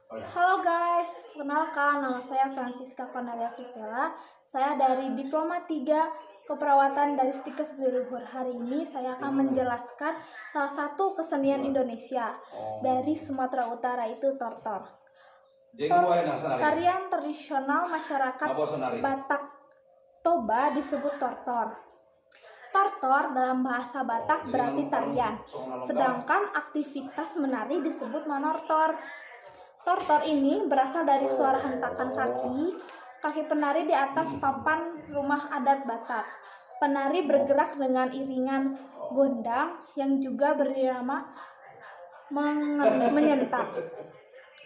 Halo guys, perkenalkan nama saya Francisca Cornelia Frisela. Saya dari Diploma 3 Keperawatan dari Stikes Leluhur. Hari ini saya akan menjelaskan salah satu kesenian Indonesia dari Sumatera Utara, itu tortor. Tarian tradisional masyarakat Batak Toba disebut tortor. Tortor dalam bahasa Batak berarti tarian, sedangkan aktivitas menari disebut manortor. Tortor ini berasal dari suara hentakan kaki penari di atas papan rumah adat Batak. Penari bergerak dengan iringan gondang yang juga bernama menyentak.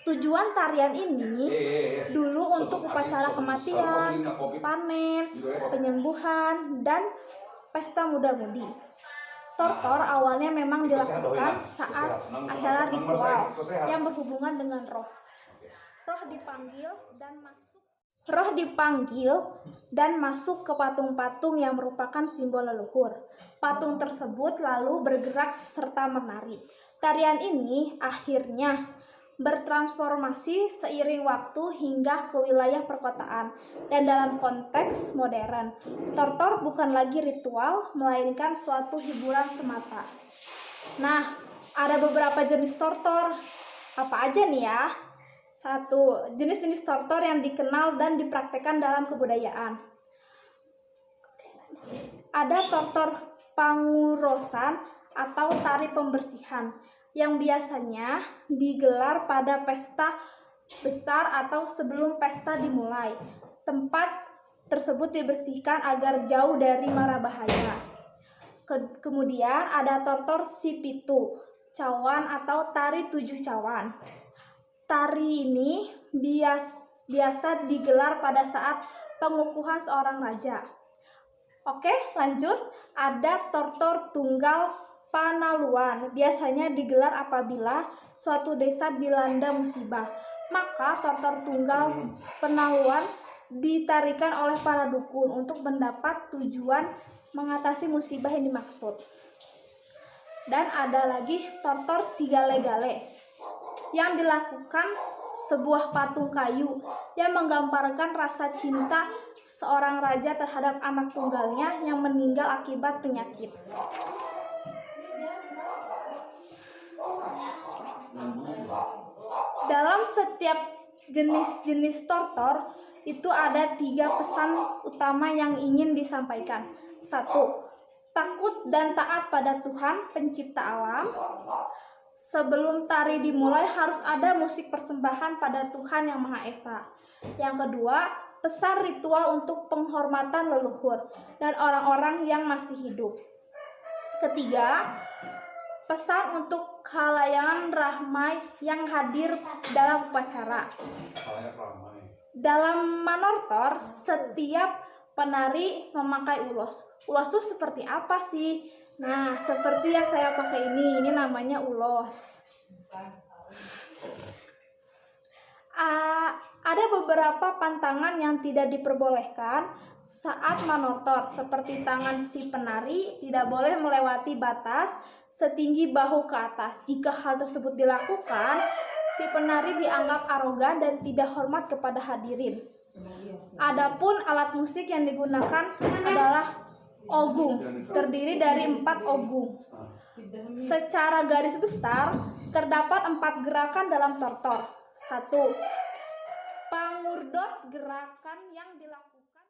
Tujuan tarian ini dulu untuk upacara kematian, panen, penyembuhan, dan pesta muda-mudi. Tortor awalnya memang dilakukan saat acara ritual yang berhubungan dengan roh. Roh dipanggil dan masuk ke patung-patung yang merupakan simbol leluhur. Patung tersebut lalu bergerak serta menari. Tarian ini akhirnya bertransformasi seiring waktu hingga ke wilayah perkotaan dan dalam konteks modern. Tortor bukan lagi ritual, melainkan suatu hiburan semata. Nah, ada beberapa jenis tortor. Apa aja nih ya? 1. Jenis-jenis tortor yang dikenal dan dipraktekkan dalam kebudayaan. Ada tortor pangurosan atau tari pembersihan yang biasanya digelar pada pesta besar atau sebelum pesta dimulai. Tempat tersebut dibersihkan agar jauh dari mara bahaya. Kemudian ada tortor sipitu, cawan atau tari 7 cawan. Tari ini biasa digelar pada saat pengukuhan seorang raja. Oke, lanjut. Ada tortor tunggal Panaluan, biasanya digelar apabila suatu desa dilanda musibah. Maka tortor tunggal Panaluan ditarikan oleh para dukun untuk mendapat tujuan mengatasi musibah yang dimaksud. Dan ada lagi tortor Sigale-gale yang dilakukan sebuah patung kayu yang menggambarkan rasa cinta seorang raja terhadap anak tunggalnya yang meninggal akibat penyakit. Dalam setiap jenis-jenis tortor itu ada 3 pesan utama yang ingin disampaikan. 1. Takut dan taat pada Tuhan pencipta alam. Sebelum tari dimulai harus ada musik persembahan pada Tuhan Yang Maha Esa. Yang kedua, pesan ritual untuk penghormatan leluhur dan orang-orang yang masih hidup. Ketiga, pesan untuk khalayak ramai yang hadir dalam upacara. Dalam manortor, setiap penari memakai ulos. Ulos itu seperti apa sih? Nah, seperti yang saya pakai ini namanya ulos. Ada beberapa pantangan yang tidak diperbolehkan saat manortor, seperti tangan si penari tidak boleh melewati batas setinggi bahu ke atas. Jika hal tersebut dilakukan, si penari dianggap arogan dan tidak hormat kepada hadirin. Adapun alat musik yang digunakan adalah ogung, terdiri dari 4 ogung. Secara garis besar, terdapat 4 gerakan dalam tortor. 1. Pangurdot, gerakan yang dilakukan